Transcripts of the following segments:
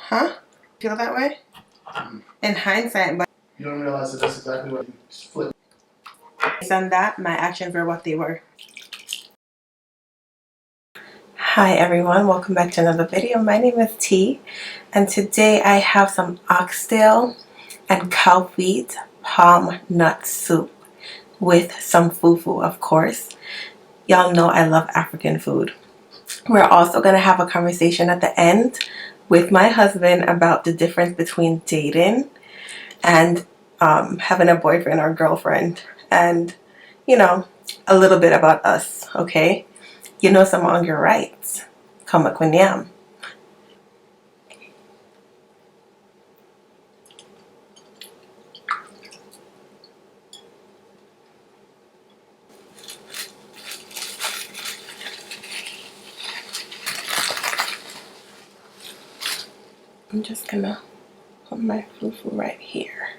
Huh? Feel that way? In hindsight, but you don't realize that that's exactly what you flip. based on that, my actions were what they were. Hi everyone, welcome back to another video. My name is T, and today I have some oxtail and cow wheat palm nut soup with some fufu, of course. Y'all know I love African food. We're also going to have a conversation at the end with my husband about the difference between dating and having a boyfriend or girlfriend, and you know, a little bit about us, okay? You know some on your rights. Come up with yam. I'm just gonna put my fufu right here.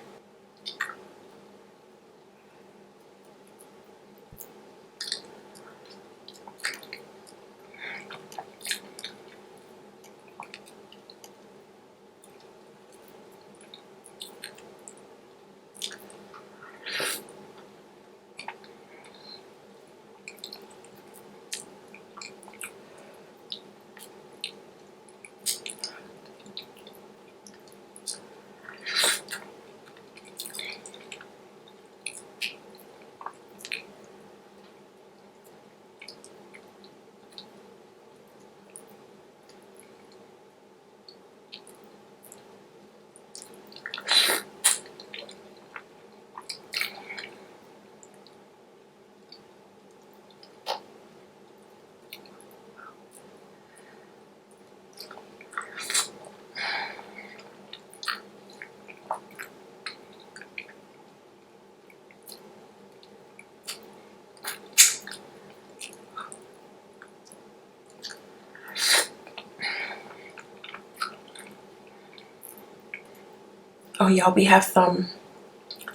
Oh y'all, we have some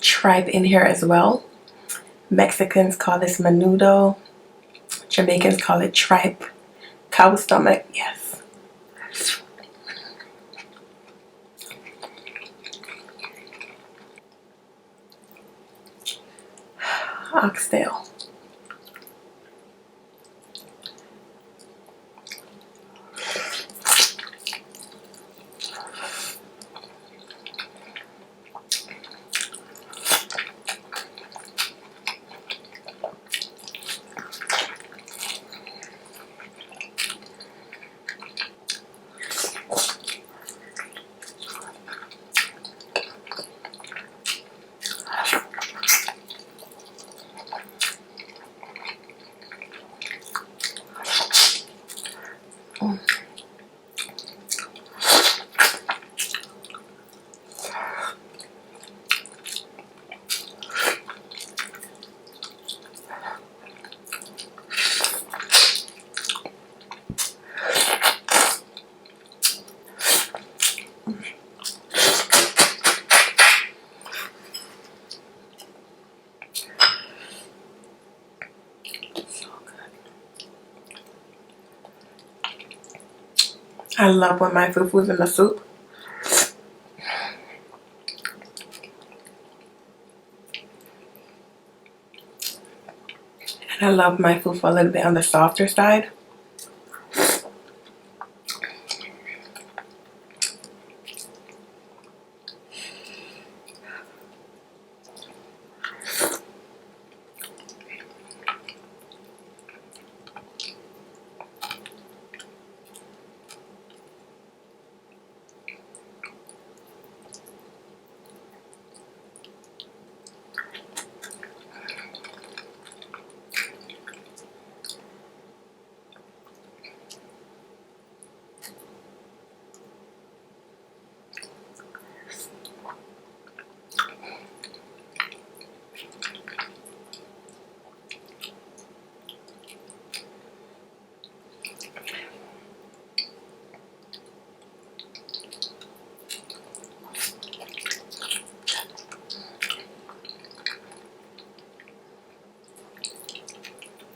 tripe in here as well. Mexicans call this menudo. Jamaicans call it tripe. Cow stomach, yes. Oxtail. I love when my fufu's in the soup. And I love my fufu a little bit on the softer side.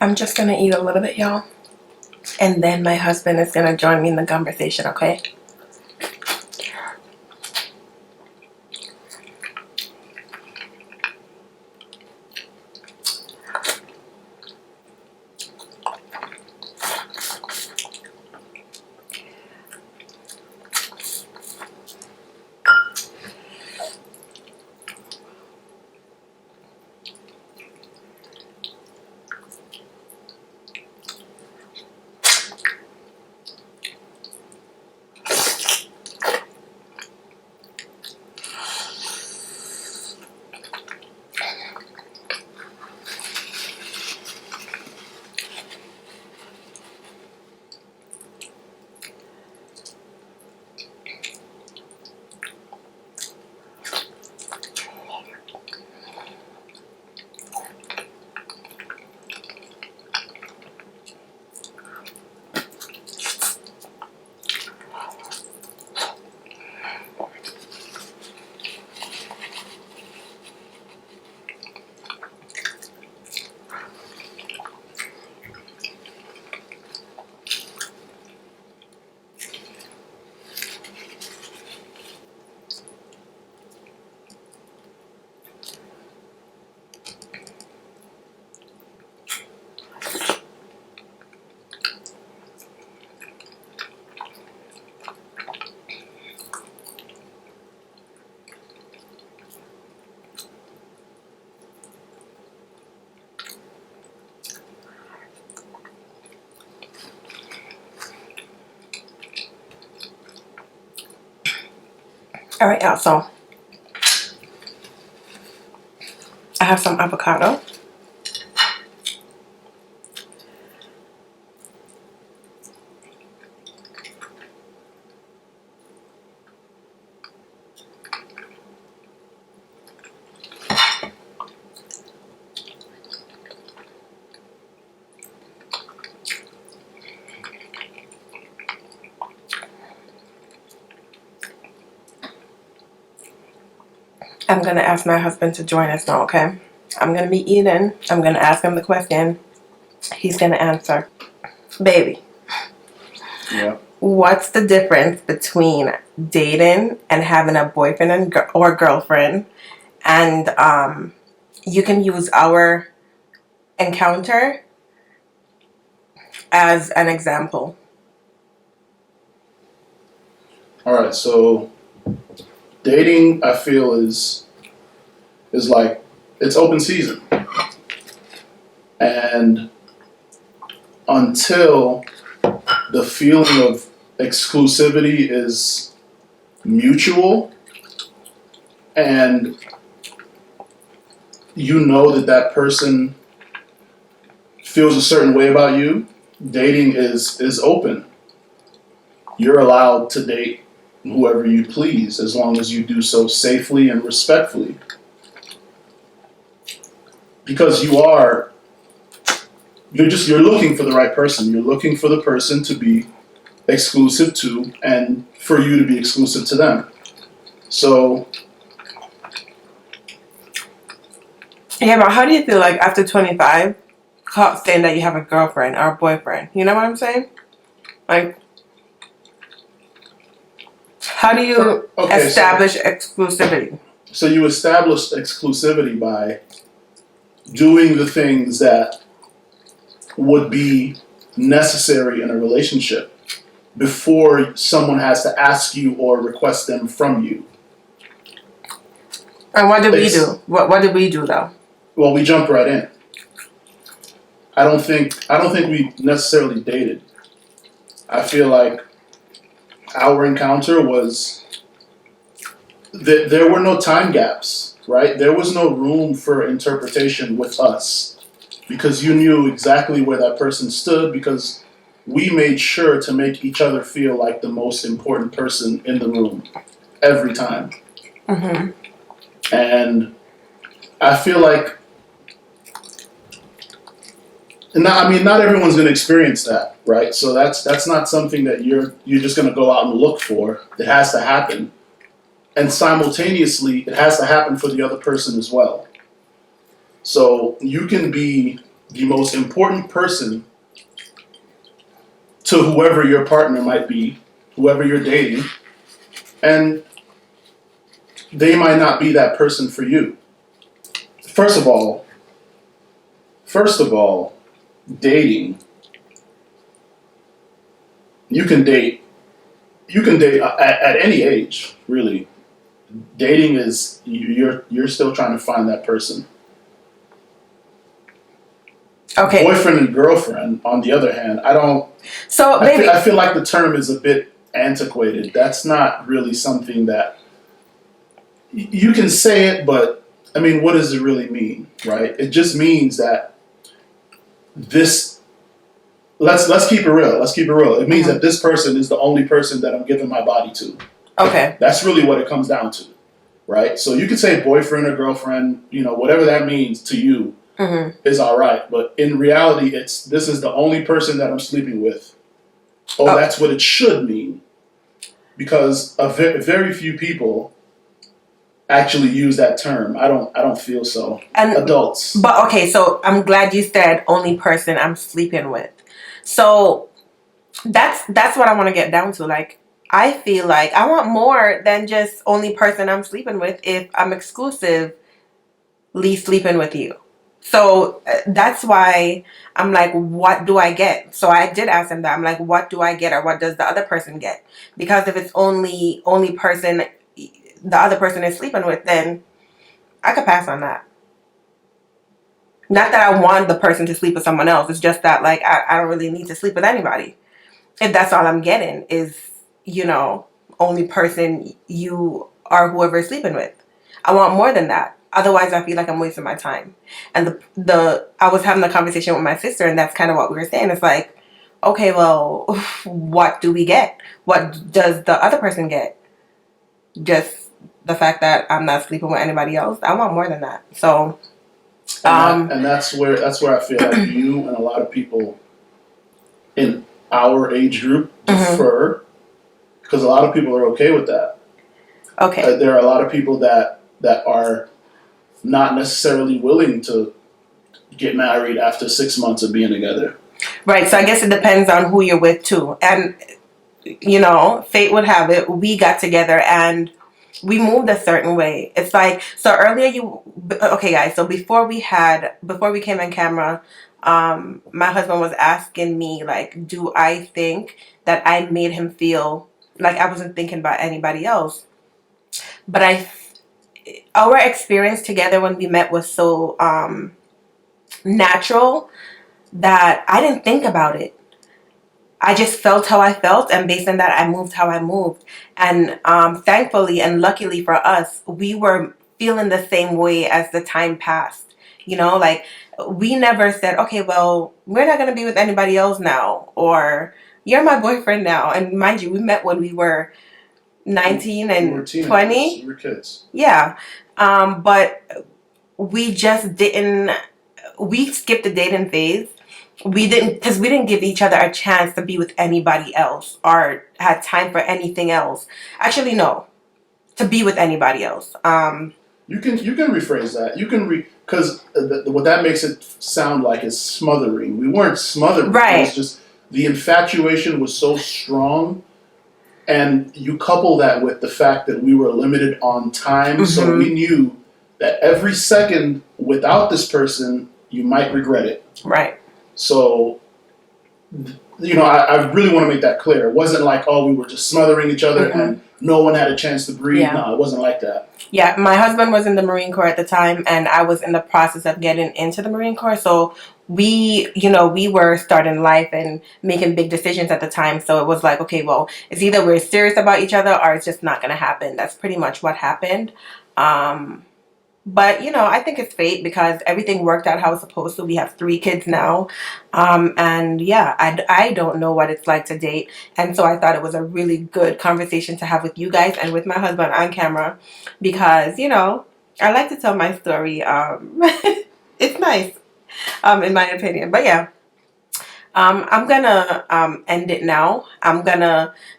I'm just gonna eat a little bit, y'all, and then my husband is gonna join me in the conversation, okay? All right, y'all. So I have some avocado. I'm going to ask my husband to join us now, okay? I'm going to be eating. I'm going to ask him the question. He's going to answer. Baby. Yeah. What's the difference between dating and having a boyfriend and or girlfriend? And you can use our encounter as an example. All right. So dating, I feel, is like it's open season, and until the feeling of exclusivity is mutual, and you know that that person feels a certain way about you, dating is open. You're allowed to date whoever you please as long as you do so safely and respectfully. Because you're looking for the right person. You're looking for the person to be exclusive to and for you to be exclusive to them. So Yeah, but how do you feel like after 25, saying that you have a girlfriend or a boyfriend? You know what I'm saying? Like, how do you establish exclusivity? So you establish exclusivity by doing the things that would be necessary in a relationship before someone has to ask you or request them from you. And what did we do? What did we do though? Well, we jumped right in. I don't think we necessarily dated. I feel like our encounter was that there were no time gaps, right? There was no room for interpretation with us because you knew exactly where that person stood because we made sure to make each other feel like the most important person in the room every time. Mm-hmm. And I feel like not everyone's going to experience that, right? So that's not something that you're just going to go out and look for. It has to happen. And simultaneously, it has to happen for the other person as well. So you can be the most important person to whoever your partner might be, whoever you're dating, and they might not be that person for you. First of all, dating, you can date at any age, really. Dating is you're still trying to find that person. Okay. Boyfriend and girlfriend, on the other hand, I feel like the term is a bit antiquated. That's not really something that you can say it, but I mean, what does it really mean, right? It just means that this. Let's keep it real. Let's keep it real. It means that this person is the only person that I'm giving my body to. Okay. That's really what it comes down to, right? So you could say boyfriend or girlfriend, whatever that means to you is all right. But in reality, this is the only person that I'm sleeping with. That's what it should mean. Because very few people actually use that term. I don't feel so. And adults. But okay, so I'm glad you said only person I'm sleeping with. So that's what I want to get down to. Like, I feel like I want more than just only person I'm sleeping with if I'm exclusively sleeping with you. So that's why I'm like, what do I get? So I did ask him that. I'm like, what do I get or what does the other person get? Because if it's only person the other person is sleeping with, then I could pass on that. Not that I want the person to sleep with someone else. It's just that, like, I don't really need to sleep with anybody. If that's all I'm getting is, only person you or whoever is sleeping with. I want more than that. Otherwise, I feel like I'm wasting my time. And I was having a conversation with my sister, and that's kind of what we were saying. It's like, okay, well, what do we get? What does the other person get? Just the fact that I'm not sleeping with anybody else? I want more than that. So, and that's where I feel like you and a lot of people in our age group differ, because a lot of people are okay with that. Okay. There are a lot of people that are not necessarily willing to get married after 6 months of being together. Right. So I guess it depends on who you're with too. And, you know, fate would have it, we got together and we moved a certain way. It's like, so earlier okay guys, so before we came on camera, my husband was asking me, like, do I think that I made him feel like I wasn't thinking about anybody else? But our experience together when we met was so natural that I didn't think about it. I just felt how I felt, and based on that, I moved how I moved. And thankfully and luckily for us, we were feeling the same way as the time passed. You know, like, we never said, okay, well, we're not going to be with anybody else now, or you're my boyfriend now. And mind you, we met when we were 19 and 20. We were kids. Yeah. But we just didn't, we skipped the dating phase. Because we didn't give each other a chance to be with anybody else or had time for anything else. Actually, no, to be with anybody else. You can rephrase that. You can because what that makes it sound like is smothering. We weren't smothering. Right. It was just the infatuation was so strong, and you couple that with the fact that we were limited on time, so we knew that every second without this person, you might regret it. Right. So, you know, I really want to make that clear. It wasn't like, oh, we were just smothering each other and no one had a chance to breathe. Yeah. No, it wasn't like that. Yeah, my husband was in the Marine Corps at the time, and I was in the process of getting into the Marine Corps. So we were starting life and making big decisions at the time. So it was like, okay, well, it's either we're serious about each other or it's just not going to happen. That's pretty much what happened. But, you know, I think it's fate because everything worked out how it's supposed to. We have 3 kids now. And yeah, I don't know what it's like to date. And so I thought it was a really good conversation to have with you guys and with my husband on camera because, you know, I like to tell my story. It's nice, in my opinion. But yeah. I'm gonna end it now.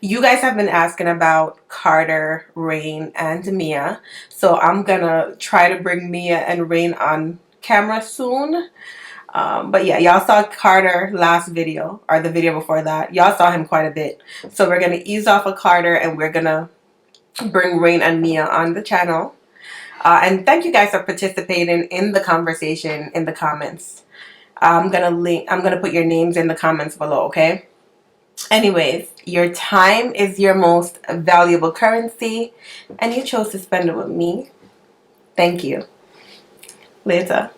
You guys have been asking about Carter, Rain, and Mia. So I'm gonna try to bring Mia and Rain on camera soon. But yeah, y'all saw Carter last video, or the video before that. Y'all saw him quite a bit. So we're gonna ease off of Carter and we're gonna bring Rain and Mia on the channel. And thank you guys for participating in the conversation in the comments. I'm gonna put your names in the comments below, okay? Anyways, your time is your most valuable currency, and you chose to spend it with me. Thank you. Later.